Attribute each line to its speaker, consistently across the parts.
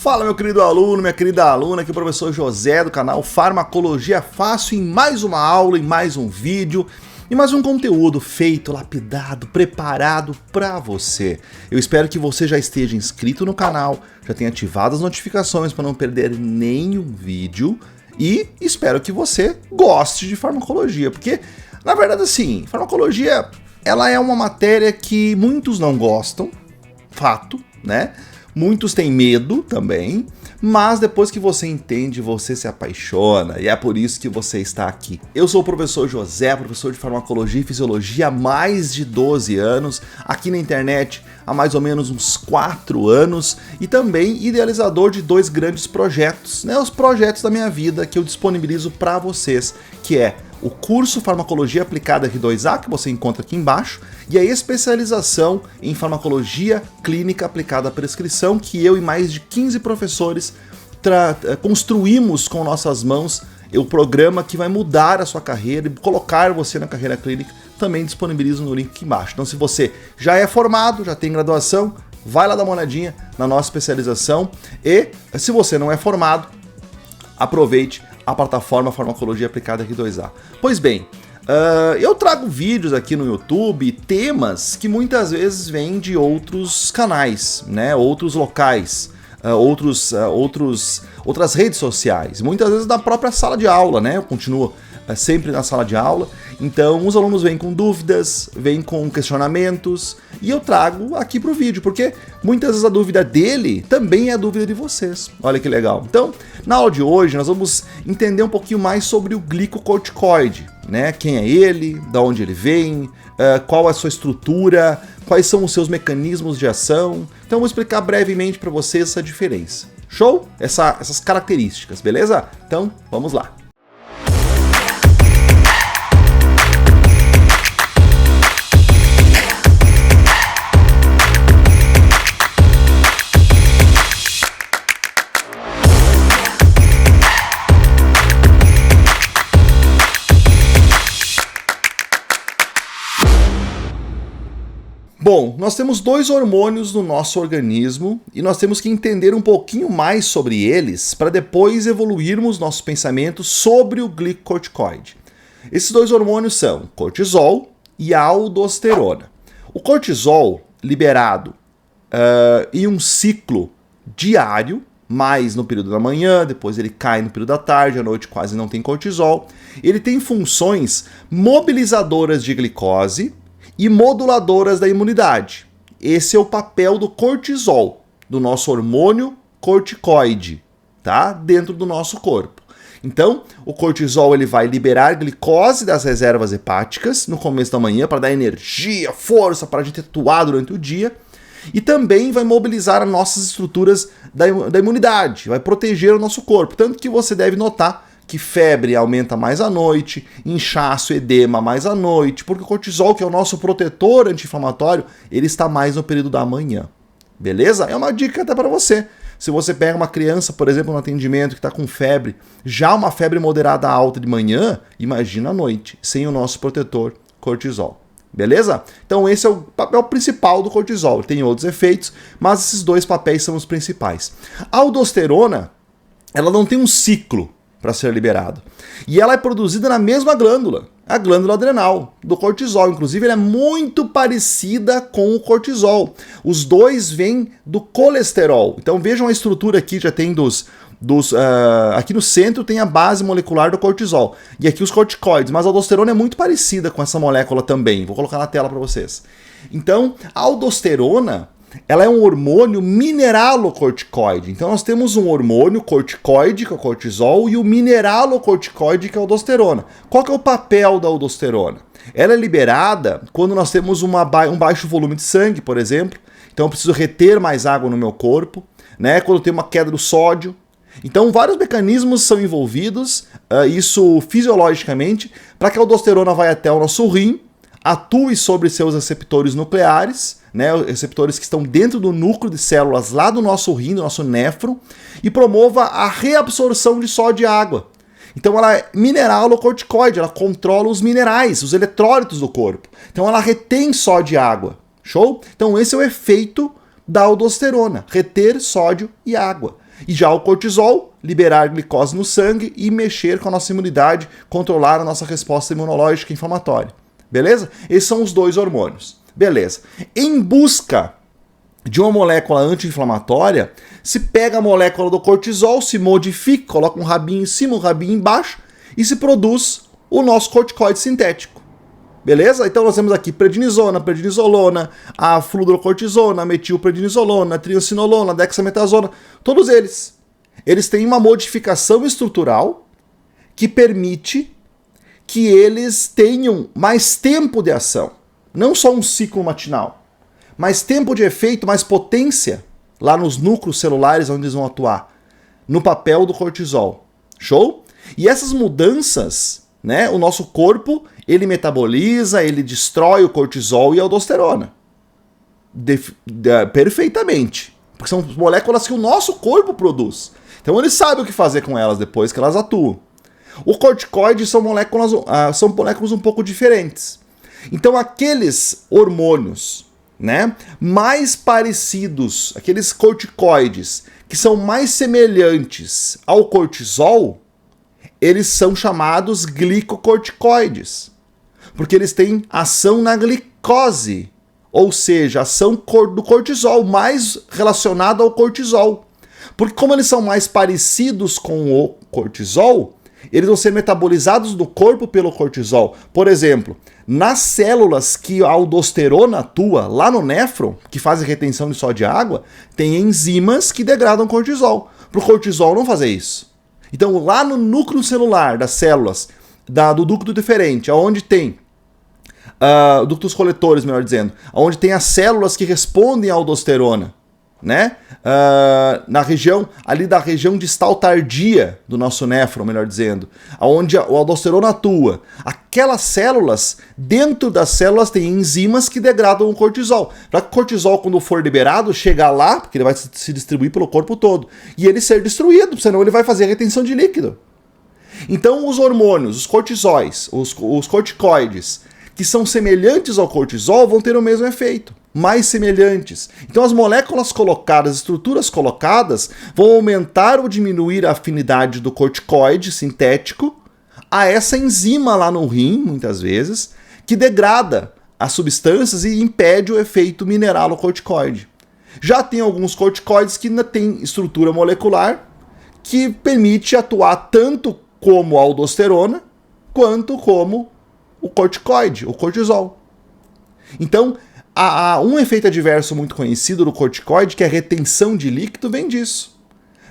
Speaker 1: Fala, meu querido aluno, minha querida aluna, aqui é o professor José do canal Farmacologia Fácil, em mais uma aula, em mais um vídeo e mais um conteúdo feito, lapidado, preparado para você. Eu espero que você já esteja inscrito no canal, já tenha ativado as notificações para não perder nenhum vídeo e espero que você goste de farmacologia, porque, na verdade, assim, farmacologia ela é uma matéria que muitos não gostam, fato, né? Muitos têm medo também, mas depois que você entende, você se apaixona, e é por isso que você está aqui. Eu sou o professor José, professor de Farmacologia e Fisiologia há mais de 12 anos, aqui na internet há mais ou menos uns 4 anos, e também idealizador de 2 grandes projetos, né, os projetos da minha vida que eu disponibilizo para vocês, que é o curso Farmacologia Aplicada R2A, que você encontra aqui embaixo, e a especialização em Farmacologia Clínica Aplicada à Prescrição, que eu e mais de 15 professores construímos com nossas mãos o programa que vai mudar a sua carreira e colocar você na carreira clínica, também disponibilizo no link aqui embaixo. Então, se você já é formado, já tem graduação, vai lá dar uma olhadinha na nossa especialização, e se você não é formado, aproveite a plataforma Farmacologia Aplicada R2A. Pois bem, eu trago vídeos aqui no YouTube, temas que muitas vezes vêm de outros canais, né, outros locais, outras redes sociais, muitas vezes da própria sala de aula, né, eu continuo sempre na sala de aula, então os alunos vêm com dúvidas, vêm com questionamentos, e eu trago aqui para o vídeo, porque muitas vezes a dúvida dele também é a dúvida de vocês. Olha que legal. Então, na aula de hoje, nós vamos entender um pouquinho mais sobre o glicocorticoide, né? Quem é ele, da onde ele vem, qual é a sua estrutura, quais são os seus mecanismos de ação. Então, eu vou explicar brevemente para vocês essa diferença. Show? Essas características, beleza? Então, vamos lá. Bom, nós temos 2 hormônios no nosso organismo e nós temos que entender um pouquinho mais sobre eles para depois evoluirmos nosso pensamento sobre o glicocorticoide. Esses 2 hormônios são cortisol e aldosterona. O cortisol, liberado em um ciclo diário, mais no período da manhã, depois ele cai no período da tarde, à noite quase não tem cortisol. Ele tem funções mobilizadoras de glicose e moduladoras da imunidade. Esse é o papel do cortisol, do nosso hormônio corticoide, tá? Dentro do nosso corpo. Então, o cortisol ele vai liberar glicose das reservas hepáticas no começo da manhã para dar energia, força para a gente atuar durante o dia, e também vai mobilizar as nossas estruturas da imunidade, vai proteger o nosso corpo. Tanto que você deve notar que febre aumenta mais à noite, inchaço, edema mais à noite, porque o cortisol, que é o nosso protetor anti-inflamatório, ele está mais no período da manhã. Beleza? É uma dica até para você. Se você pega uma criança, por exemplo, no atendimento que está com febre, já uma febre moderada alta de manhã, imagina à noite, sem o nosso protetor cortisol. Beleza? Então esse é o papel principal do cortisol. Ele tem outros efeitos, mas esses 2 papéis são os principais. A aldosterona, ela não tem um ciclo para ser liberado. E ela é produzida na mesma glândula, a glândula adrenal, do cortisol. Inclusive, ela é muito parecida com o cortisol. Os 2 vêm do colesterol. Então, vejam a estrutura aqui, já tem aqui no centro tem a base molecular do cortisol. E aqui os corticoides, mas a aldosterona é muito parecida com essa molécula também. Vou colocar na tela para vocês. Então, a aldosterona, ela é um hormônio mineralocorticoide. Então nós temos um hormônio corticoide, que é o cortisol, e o mineralocorticoide, que é a aldosterona. Qual que é o papel da aldosterona? Ela é liberada quando nós temos um baixo volume de sangue, por exemplo. Então eu preciso reter mais água no meu corpo, né? Quando tem uma queda do sódio. Então vários mecanismos são envolvidos, isso fisiologicamente, para que a aldosterona vá até o nosso rim, atue sobre seus receptores nucleares, né, receptores que estão dentro do núcleo de células lá do nosso rim, do nosso néfron, e promova a reabsorção de sódio e água. Então ela é mineralocorticoide, ela controla os minerais, os eletrólitos do corpo. Então ela retém sódio e água. Show? Então esse é o efeito da aldosterona, reter sódio e água. E já o cortisol, liberar glicose no sangue e mexer com a nossa imunidade, controlar a nossa resposta imunológica inflamatória. Beleza? Esses são os dois hormônios. Beleza. Em busca de uma molécula anti-inflamatória, se pega a molécula do cortisol, se modifica, coloca um rabinho em cima, um rabinho embaixo e se produz o nosso corticoide sintético. Beleza? Então nós temos aqui prednisona, prednisolona, a fludrocortisona, a metilprednisolona, a triancinolona, a dexametasona, todos eles. Eles têm uma modificação estrutural que permite que eles tenham mais tempo de ação. Não só um ciclo matinal, mais tempo de efeito, mais potência lá nos núcleos celulares onde eles vão atuar, no papel do cortisol. Show? E essas mudanças, né, o nosso corpo, ele metaboliza, ele destrói o cortisol e a aldosterona. Perfeitamente. Porque são moléculas que o nosso corpo produz. Então ele sabe o que fazer com elas depois que elas atuam. O corticoide são moléculas um pouco diferentes. Então aqueles hormônios, né, mais parecidos, aqueles corticoides que são mais semelhantes ao cortisol, eles são chamados glicocorticoides, porque eles têm ação na glicose, ou seja, ação do cortisol, mais relacionada ao cortisol. Porque como eles são mais parecidos com o cortisol, eles vão ser metabolizados do corpo pelo cortisol. Por exemplo, nas células que a aldosterona atua, lá no néfron, que fazem retenção de sódio e água, tem enzimas que degradam cortisol. Para o cortisol não fazer isso. Então, lá no núcleo celular das células, do ducto deferente, onde tem ductos coletores, melhor dizendo, onde tem as células que respondem à aldosterona, né? Na região, ali da região distal tardia do nosso néfron, melhor dizendo, onde a aldosterona atua. Aquelas células, dentro das células tem enzimas que degradam o cortisol. Para que o cortisol, quando for liberado, chegar lá, porque ele vai se distribuir pelo corpo todo, e ele ser destruído, senão ele vai fazer retenção de líquido. Então os hormônios, os cortisóis, os corticoides, que são semelhantes ao cortisol, vão ter o mesmo efeito. Mais semelhantes. Então as moléculas colocadas, as estruturas colocadas, vão aumentar ou diminuir a afinidade do corticoide sintético a essa enzima lá no rim, muitas vezes, que degrada as substâncias e impede o efeito mineralocorticoide. Já tem alguns corticoides que ainda têm estrutura molecular que permite atuar tanto como a aldosterona quanto como o corticoide, o cortisol. Então, há um efeito adverso muito conhecido do corticoide, que é a retenção de líquido, vem disso.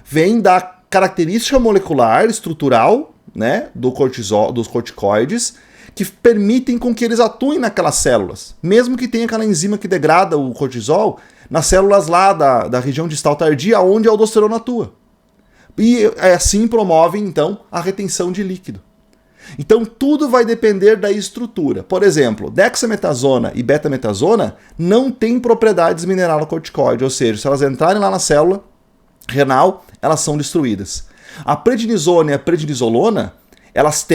Speaker 1: Vem da característica molecular, estrutural, né, do cortisol, dos corticoides, que permitem com que eles atuem naquelas células. Mesmo que tenha aquela enzima que degrada o cortisol, nas células lá da região distal tardia, onde a aldosterona atua. E assim promovem, então, a retenção de líquido. Então tudo vai depender da estrutura. Por exemplo, dexametasona e betametasona não têm propriedades mineralocorticoide, ou seja, se elas entrarem lá na célula renal, elas são destruídas. A prednisona e a prednisolona, elas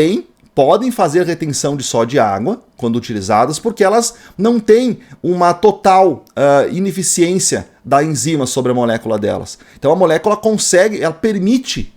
Speaker 1: podem fazer retenção de sódio e água quando utilizadas, porque elas não têm uma total ineficiência da enzima sobre a molécula delas. Então a molécula ela permite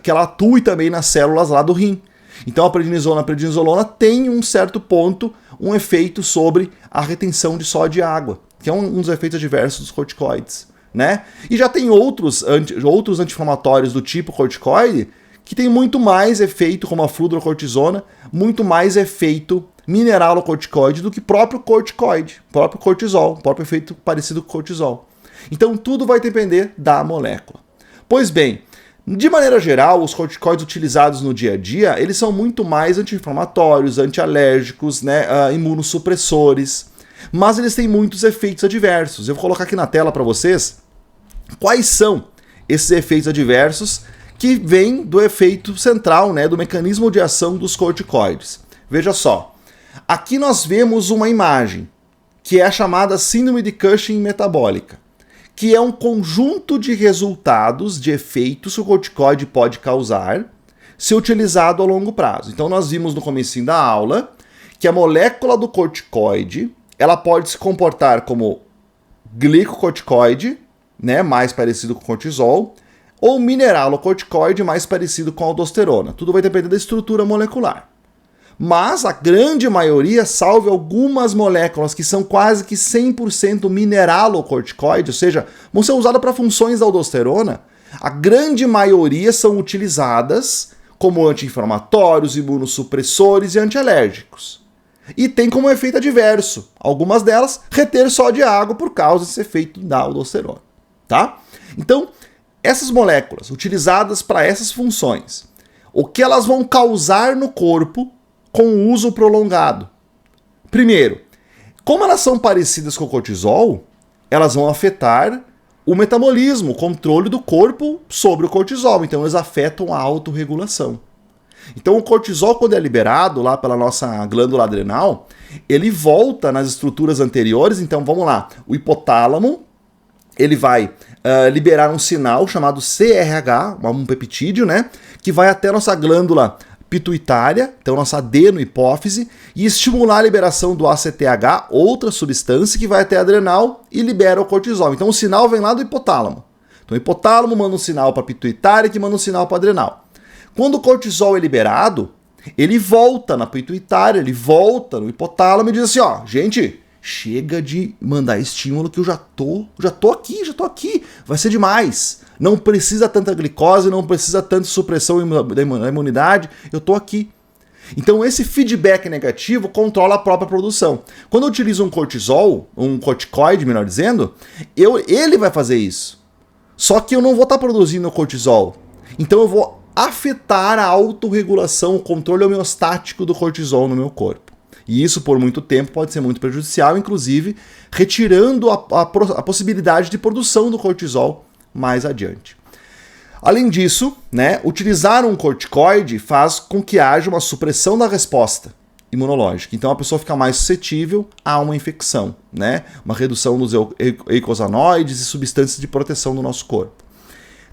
Speaker 1: que ela atue também nas células lá do rim. Então a prednisolona tem um certo ponto, um efeito sobre a retenção de sódio e água, que é um dos efeitos adversos dos corticoides, né? E já tem outros anti-inflamatórios do tipo corticoide que tem muito mais efeito, como a fludrocortisona, muito mais efeito mineralocorticoide do que próprio corticoide, próprio cortisol, próprio efeito parecido com cortisol. Então tudo vai depender da molécula. Pois bem, de maneira geral, os corticoides utilizados no dia a dia, eles são muito mais anti-inflamatórios, antialérgicos, né, imunossupressores, mas eles têm muitos efeitos adversos. Eu vou colocar aqui na tela para vocês quais são esses efeitos adversos que vêm do efeito central, né, do mecanismo de ação dos corticoides. Veja só, aqui nós vemos uma imagem que é a chamada síndrome de Cushing metabólica, que é um conjunto de resultados, de efeitos que o corticoide pode causar se utilizado a longo prazo. Então nós vimos no comecinho da aula que a molécula do corticoide, ela pode se comportar como glicocorticoide, né, mais parecido com cortisol, ou mineralocorticoide, mais parecido com aldosterona. Tudo vai depender da estrutura molecular. Mas a grande maioria, salvo algumas moléculas que são quase que 100% mineralocorticoide, ou seja, vão ser usadas para funções da aldosterona, a grande maioria são utilizadas como anti-inflamatórios, imunossupressores e antialérgicos. E tem como efeito adverso, algumas delas, reter só de água por causa desse efeito da aldosterona, tá? Então, essas moléculas utilizadas para essas funções, o que elas vão causar no corpo com o uso prolongado? Primeiro, como elas são parecidas com o cortisol, elas vão afetar o metabolismo, o controle do corpo sobre o cortisol. Então, eles afetam a autorregulação. Então, o cortisol, quando é liberado lá pela nossa glândula adrenal, ele volta nas estruturas anteriores. Então, vamos lá. O hipotálamo, ele vai liberar um sinal chamado CRH, um peptídeo, né? Que vai até a nossa glândula pituitária, então nossa adenohipófise, e estimular a liberação do ACTH, outra substância que vai até a adrenal e libera o cortisol. Então o sinal vem lá do hipotálamo. Então o hipotálamo manda um sinal para a pituitária, que manda um sinal para a adrenal. Quando o cortisol é liberado, ele volta na pituitária, ele volta no hipotálamo e diz assim, ó, gente, chega de mandar estímulo que eu já tô aqui, vai ser demais. Não precisa tanta glicose, não precisa tanta supressão da imunidade, eu tô aqui. Então esse feedback negativo controla a própria produção. Quando eu utilizo um cortisol, um corticoide, melhor dizendo, ele vai fazer isso. Só que eu não vou estar produzindo cortisol. Então eu vou afetar a autorregulação, o controle homeostático do cortisol no meu corpo. E isso por muito tempo pode ser muito prejudicial, inclusive retirando a possibilidade de produção do cortisol mais adiante. Além disso, né, utilizar um corticoide faz com que haja uma supressão da resposta imunológica. Então a pessoa fica mais suscetível a uma infecção, né, uma redução dos eicosanoides e substâncias de proteção do nosso corpo.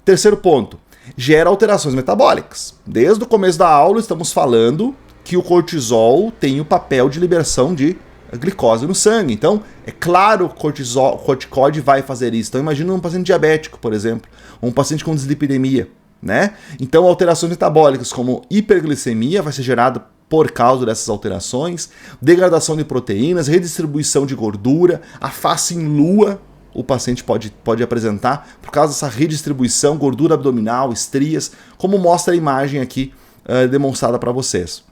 Speaker 1: Terceiro ponto, gera alterações metabólicas. Desde o começo da aula estamos falando que o cortisol tem o papel de liberação de glicose no sangue. Então, é claro que o corticoide vai fazer isso. Então, imagina um paciente diabético, por exemplo, ou um paciente com dislipidemia, né? Então, alterações metabólicas como hiperglicemia vai ser gerada por causa dessas alterações, degradação de proteínas, redistribuição de gordura, a face em lua, o paciente pode apresentar por causa dessa redistribuição, gordura abdominal, estrias, como mostra a imagem aqui demonstrada para vocês.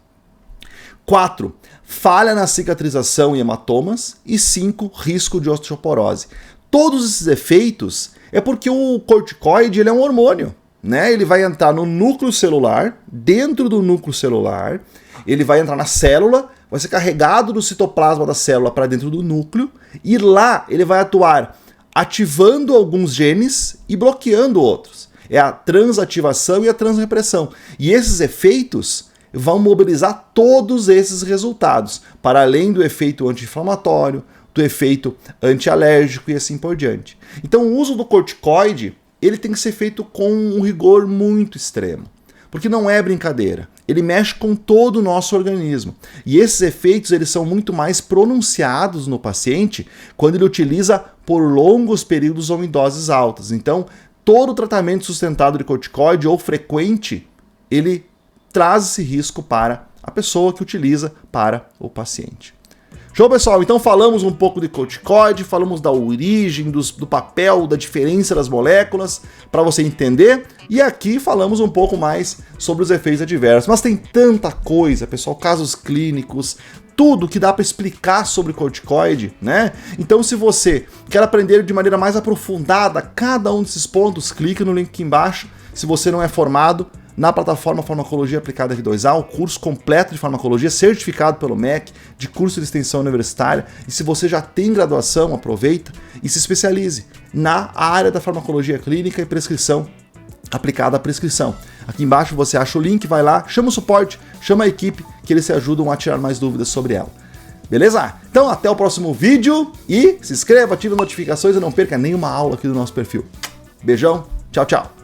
Speaker 1: 4. Falha na cicatrização e hematomas. E 5. Risco de osteoporose. Todos esses efeitos é porque o corticoide ele é um hormônio, né? Ele vai entrar no núcleo celular, dentro do núcleo celular, ele vai entrar na célula, vai ser carregado do citoplasma da célula para dentro do núcleo, e lá ele vai atuar ativando alguns genes e bloqueando outros. É a transativação e a transrepressão. E esses efeitos vão mobilizar todos esses resultados, para além do efeito anti-inflamatório, do efeito antialérgico e assim por diante. Então o uso do corticoide, ele tem que ser feito com um rigor muito extremo, porque não é brincadeira. Ele mexe com todo o nosso organismo. E esses efeitos eles são muito mais pronunciados no paciente quando ele utiliza por longos períodos ou em doses altas. Então, todo tratamento sustentado de corticoide ou frequente, ele traz esse risco para a pessoa que utiliza para o paciente. Show, pessoal? Então falamos um pouco de corticoide, falamos da origem, do papel, da diferença das moléculas, para você entender. E aqui falamos um pouco mais sobre os efeitos adversos. Mas tem tanta coisa, pessoal, casos clínicos, tudo que dá para explicar sobre corticoide, né? Então se você quer aprender de maneira mais aprofundada cada um desses pontos, clique no link aqui embaixo. Se você não é formado, na plataforma Farmacologia Aplicada V2A, o curso completo de farmacologia, certificado pelo MEC, de curso de extensão universitária. E se você já tem graduação, aproveita e se especialize na área da farmacologia clínica e prescrição, aplicada à prescrição. Aqui embaixo você acha o link, vai lá, chama o suporte, chama a equipe, que eles te ajudam a tirar mais dúvidas sobre ela. Beleza? Então até o próximo vídeo e se inscreva, ative as notificações e não perca nenhuma aula aqui do nosso perfil. Beijão, tchau, tchau!